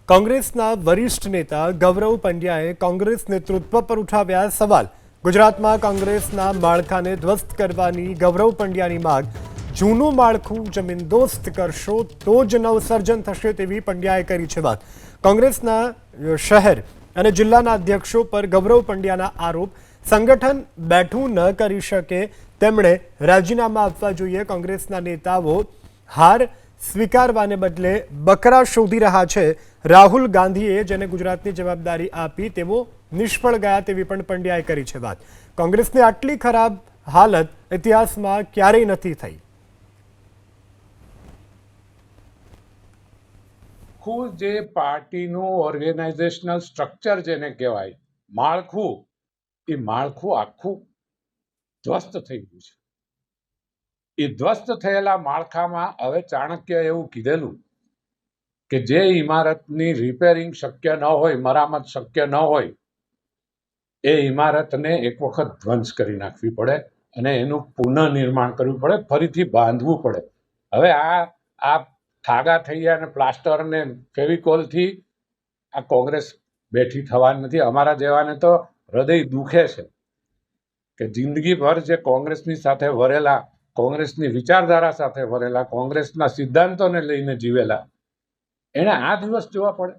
કોંગ્રેસના વરિષ્ઠ નેતા ગૌરવ પંડ્યાએ કોંગ્રેસ નેતૃત્વ પર ઉઠાવ્યા સવાલ। ગુજરાતમાં કોંગ્રેસના માળખાને ધ્વસ્ત કરવાની ગૌરવ પંડ્યાની માંગ। જૂનું માળખું જમીનદોસ્ત કરશો તો જ નવસર્જન થશે તેવી પંડ્યાએ કરી છે વાત। કોંગ્રેસના શહેર અને જિલ્લાના અધ્યક્ષો પર ગૌરવ પંડ્યાના આરોપ। સંગઠન બેઠું ન કરી શકે તેમણે રાજીનામા આપવા જોઈએ। કોંગ્રેસના નેતાઓ હાર સ્વીકારવાને બદલે બકરા શોધી રહ્યા છે। રાહુલ ગાંધીએ જેને ગુજરાતની જવાબદારી આપી તેઓ નિષ્ફળ ગયા તેવી પણ પંડ્યાએ કરી છે વાત। કોંગ્રેસની આટલી ખરાબ હાલત ઇતિહાસમાં ક્યારેય નથી થઈ। આખું જે પાર્ટીનું ઓર્ગેનાઇઝેશનલ સ્ટ્રક્ચર જેને કહેવાય માળખું, એ માળખું આખું ધ્વસ્ત થઈ ગયું છે। એ ધ્વસ્ત થયેલા માળખામાં હવે ચાણક્ય એવું કીધેલું કે જે ઇમારતની રિપેરિંગ શક્ય ન હોય, મરામત શક્ય ન હોય, એ ઇમારતને એક વખત ધ્વંસ કરી નાખવી પડે અને એનું પુનઃનિર્માણ કરવું પડે, ફરીથી બાંધવું પડે। હવે આ ઠાગા થઈ ગયા અને પ્લાસ્ટર અને ફેવિકોલથી આ કોંગ્રેસ બેઠી થવાની નથી। અમારા જેવાને તો હૃદય દુખે છે કે જિંદગીભર જે કોંગ્રેસની સાથે વરેલા, કોંગ્રેસની વિચારધારા સાથે વરેલા, કોંગ્રેસના સિદ્ધાંતોને લઈને જીવેલા, એને આ દિવસ જોવા પડે।